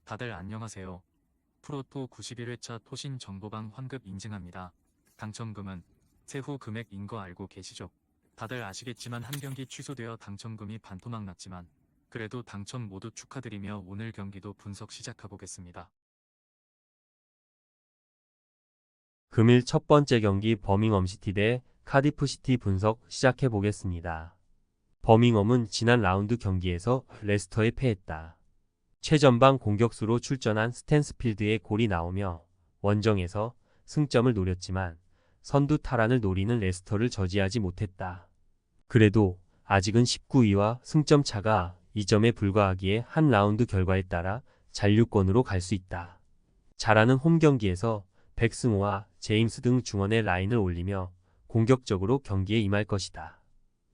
다들 안녕하세요. 프로토 91회차 토신 정보방 환급 인증합니다. 당첨금은 세후 금액인 거 알고 계시죠? 다들 아시겠지만 한 경기 취소되어 당첨금이 반토막 났지만 그래도 당첨 모두 축하드리며 오늘 경기도 분석 시작해보겠습니다. 금일 첫 번째 경기 버밍엄시티 대 카디프시티 분석 시작해 보겠습니다. 버밍엄은 지난 라운드 경기에서 레스터에 패했다. 최전방 공격수로 출전한 스탠스필드의 골이 나오며 원정에서 승점을 노렸지만 선두 탈환을 노리는 레스터를 저지하지 못했다. 그래도 아직은 19위와 승점 차가 2점에 불과하기에 한 라운드 결과에 따라 잔류권으로 갈 수 있다. 잘하는 홈 경기에서 백승호와 제임스 등 중원의 라인을 올리며 공격적으로 경기에 임할 것이다.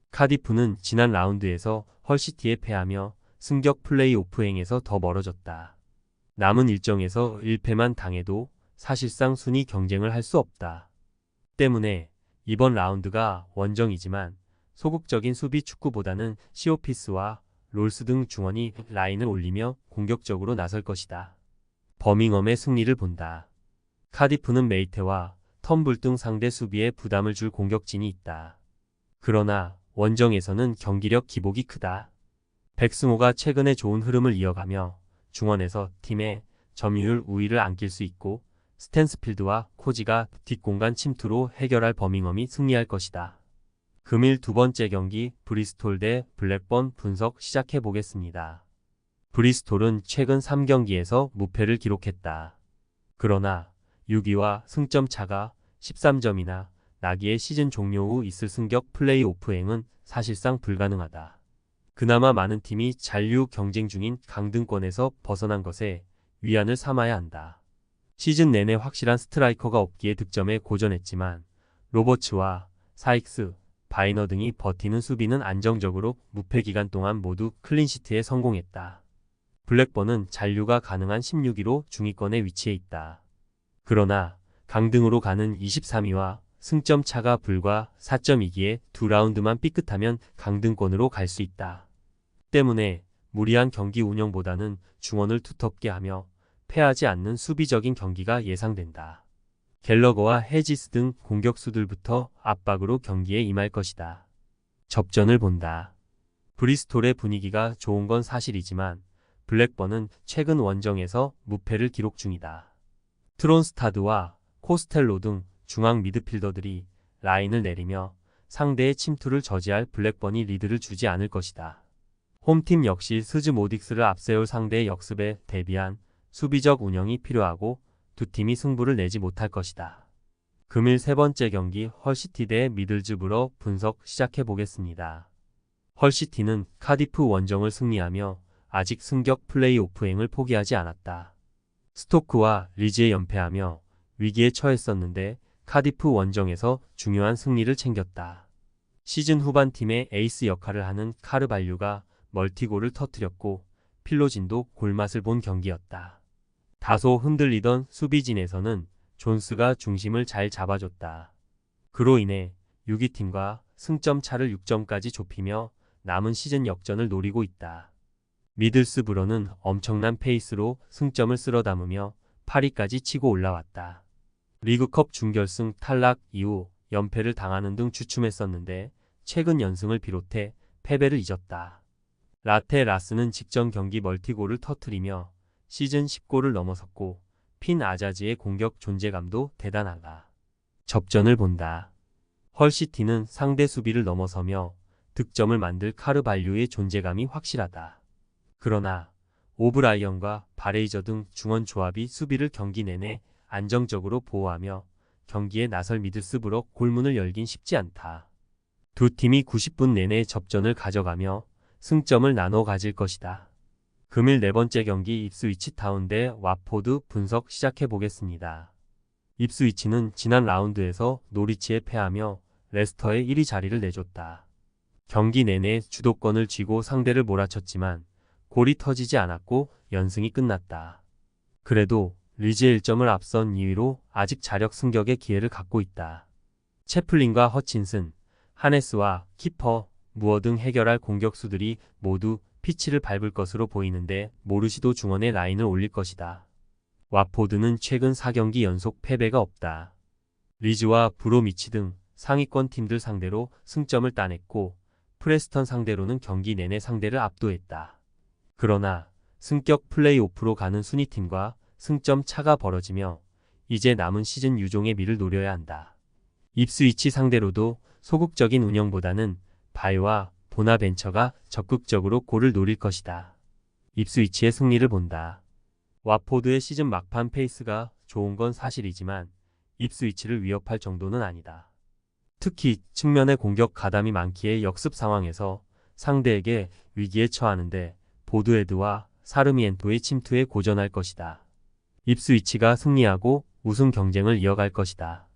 카디프는 지난 라운드에서 헐시티에 패하며 승격 플레이오프행에서 더 멀어졌다. 남은 일정에서 1패만 당해도 사실상 순위 경쟁을 할 수 없다. 때문에 이번 라운드가 원정이지만 소극적인 수비 축구보다는 시오피스와 롤스 등 중원이 라인을 올리며 공격적으로 나설 것이다. 버밍엄의 승리를 본다. 카디프는 메이테와 텀블 등 상대 수비에 부담을 줄 공격진이 있다. 그러나 원정에서는 경기력 기복이 크다. 백승호가 최근에 좋은 흐름을 이어가며 중원에서 팀의 점유율 우위를 안길 수 있고 스탠스필드와 코지가 뒷공간 침투로 해결할 버밍엄이 승리할 것이다. 금일 두 번째 경기 브리스톨 대 블랙번 분석 시작해 보겠습니다. 브리스톨은 최근 3경기에서 무패를 기록했다. 그러나 6위와 승점 차가 13점이나 나기의 시즌 종료 후 있을 승격 플레이오프행은 사실상 불가능하다. 그나마 많은 팀이 잔류 경쟁 중인 강등권에서 벗어난 것에 위안을 삼아야 한다. 시즌 내내 확실한 스트라이커가 없기에 득점에 고전했지만 로버츠와 사익스, 바이너 등이 버티는 수비는 안정적으로 무패 기간 동안 모두 클린시트에 성공했다. 블랙번은 잔류가 가능한 16위로 중위권에 위치해 있다. 그러나 강등으로 가는 23위와 승점 차가 불과 4점이기에 두 라운드만 삐끗하면 강등권으로 갈 수 있다. 때문에 무리한 경기 운영보다는 중원을 두텁게 하며 패하지 않는 수비적인 경기가 예상된다. 갤러거와 해지스 등 공격수들부터 압박으로 경기에 임할 것이다. 접전을 본다. 브리스톨의 분위기가 좋은 건 사실이지만 블랙번은 최근 원정에서 무패를 기록 중이다. 트론스타드와 코스텔로 등 중앙 미드필더들이 라인을 내리며 상대의 침투를 저지할 블랙번이 리드를 주지 않을 것이다. 홈팀 역시 스즈 모딕스를 앞세울 상대의 역습에 대비한 수비적 운영이 필요하고 두 팀이 승부를 내지 못할 것이다. 금일 세 번째 경기 헐시티 대 미들즈브러 분석 시작해 보겠습니다. 헐시티는 카디프 원정을 승리하며 아직 승격 플레이오프행을 포기하지 않았다. 스토크와 리즈에 연패하며 위기에 처했었는데 카디프 원정에서 중요한 승리를 챙겼다. 시즌 후반 팀의 에이스 역할을 하는 카르발류가 멀티골을 터뜨렸고 필로진도 골맛을 본 경기였다. 다소 흔들리던 수비진에서는 존스가 중심을 잘 잡아줬다. 그로 인해 6위 팀과 승점 차를 6점까지 좁히며 남은 시즌 역전을 노리고 있다. 미들스브러는 엄청난 페이스로 승점을 쓸어 담으며 8위까지 치고 올라왔다. 리그컵 준결승 탈락 이후 연패를 당하는 등 주춤했었는데 최근 연승을 비롯해 패배를 잊었다. 라테 라스는 직전 경기 멀티골을 터뜨리며 시즌 10골을 넘어섰고 핀 아자지의 공격 존재감도 대단하다. 접전을 본다. 헐시티는 상대 수비를 넘어서며 득점을 만들 카르발류의 존재감이 확실하다. 그러나 오브라이언과 바레이저 등 중원 조합이 수비를 경기 내내 안정적으로 보호하며 경기에 나설 미들스브러 골문을 열긴 쉽지 않다. 두 팀이 90분 내내 접전을 가져가며 승점을 나눠 가질 것이다. 금일 네 번째 경기 입스위치 타운 대 와포드 분석 시작해 보겠습니다. 입스위치는 지난 라운드에서 노리치에 패하며 레스터의 1위 자리를 내줬다. 경기 내내 주도권을 쥐고 상대를 몰아쳤지만 골이 터지지 않았고 연승이 끝났다. 그래도 리즈의 1점을 앞선 2위로 아직 자력 승격의 기회를 갖고 있다. 채플린과 허친슨, 하네스와 키퍼, 무어 등 해결할 공격수들이 모두 피치를 밟을 것으로 보이는데 모르시도 중원에 라인을 올릴 것이다. 와포드는 최근 4경기 연속 패배가 없다. 리즈와 브로미치 등 상위권 팀들 상대로 승점을 따냈고 프레스턴 상대로는 경기 내내 상대를 압도했다. 그러나 승격 플레이오프로 가는 순위팀과 승점 차가 벌어지며 이제 남은 시즌 유종의 미를 노려야 한다. 입스위치 상대로도 소극적인 운영보다는 바이와 보나벤처가 적극적으로 골을 노릴 것이다. 입스위치의 승리를 본다. 와포드의 시즌 막판 페이스가 좋은 건 사실이지만 입스위치를 위협할 정도는 아니다. 특히 측면의 공격 가담이 많기에 역습 상황에서 상대에게 위기에 처하는데 보드헤드와 사르미엔토의 침투에 고전할 것이다. 입스위치가 승리하고 우승 경쟁을 이어갈 것이다.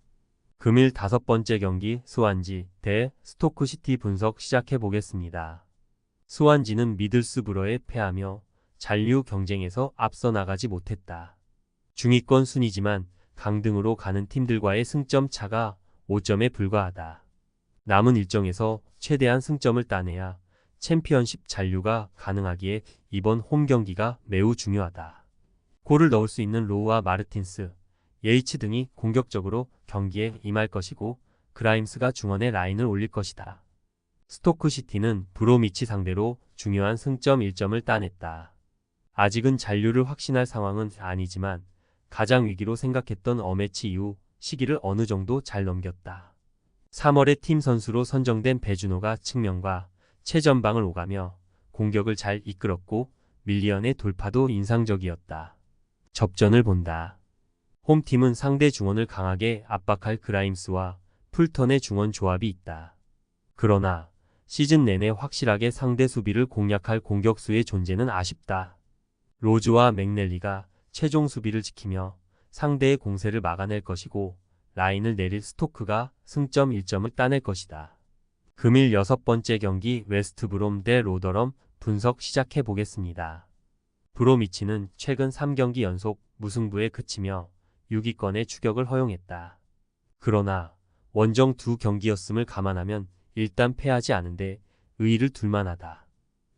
금일 5번째 경기 스완지 대 스토크시티 분석 시작해 보겠습니다. 스완지는 미들스브러에 패하며 잔류 경쟁에서 앞서 나가지 못했다. 중위권 순위지만 강등으로 가는 팀들과의 승점 차가 5점에 불과하다. 남은 일정에서 최대한 승점을 따내야 챔피언십 잔류가 가능하기에 이번 홈 경기가 매우 중요하다. 골을 넣을 수 있는 로우와 마르틴스, 예이츠 등이 공격적으로 경기에 임할 것이고 그라임스가 중원에 라인을 올릴 것이다. 스토크시티는 브로미치 상대로 중요한 승점 1점을 따냈다. 아직은 잔류를 확신할 상황은 아니지만 가장 위기로 생각했던 어매치 이후 시기를 어느 정도 잘 넘겼다. 3월에 팀 선수로 선정된 배준호가 측면과 최전방을 오가며 공격을 잘 이끌었고 밀리언의 돌파도 인상적이었다. 접전을 본다. 홈팀은 상대 중원을 강하게 압박할 그라임스와 풀턴의 중원 조합이 있다. 그러나 시즌 내내 확실하게 상대 수비를 공략할 공격수의 존재는 아쉽다. 로즈와 맥넬리가 최종 수비를 지키며 상대의 공세를 막아낼 것이고 라인을 내릴 스토크가 승점 1점을 따낼 것이다. 금일 6번째 경기 웨스트브롬 대 로더럼 분석 시작해 보겠습니다. 브로미치는 최근 3경기 연속 무승부에 그치며 6위권의 추격을 허용했다. 그러나 원정 2경기였음을 감안하면 일단 패하지 않은데 의의를 둘만하다.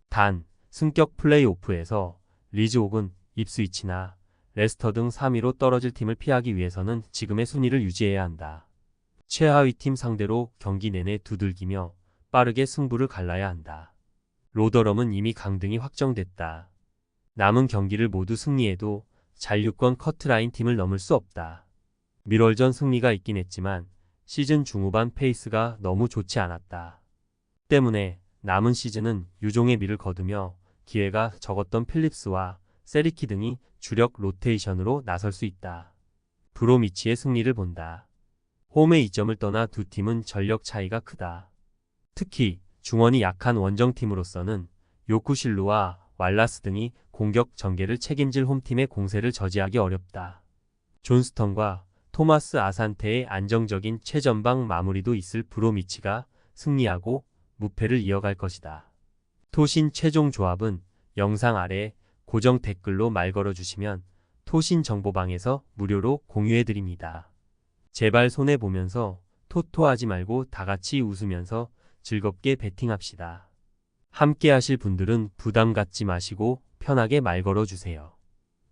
단 승격 플레이오프에서 리즈 혹은 입스위치나 레스터 등 3위로 떨어질 팀을 피하기 위해서는 지금의 순위를 유지해야 한다. 최하위 팀 상대로 경기 내내 두들기며 빠르게 승부를 갈라야 한다. 로더럼은 이미 강등이 확정됐다. 남은 경기를 모두 승리해도 잔류권 커트라인 팀을 넘을 수 없다. 밀월전 승리가 있긴 했지만 시즌 중후반 페이스가 너무 좋지 않았다. 때문에 남은 시즌은 유종의 미를 거두며 기회가 적었던 필립스와 세리키 등이 주력 로테이션으로 나설 수 있다. 브로미치의 승리를 본다. 홈의 이점을 떠나 두 팀은 전력 차이가 크다. 특히 중원이 약한 원정팀으로서는 요쿠실루와 왈라스 등이 공격 전개를 책임질 홈팀의 공세를 저지하기 어렵다. 존스턴과 토마스 아산테의 안정적인 최전방 마무리도 있을 브로미치가 승리하고 무패를 이어갈 것이다. 토신 최종 조합은 영상 아래 고정 댓글로 말 걸어주시면 토신 정보방에서 무료로 공유해드립니다. 제발 손해보면서 토토하지 말고 다같이 웃으면서 즐겁게 베팅합시다. 함께 하실 분들은 부담 갖지 마시고 편하게 말 걸어주세요.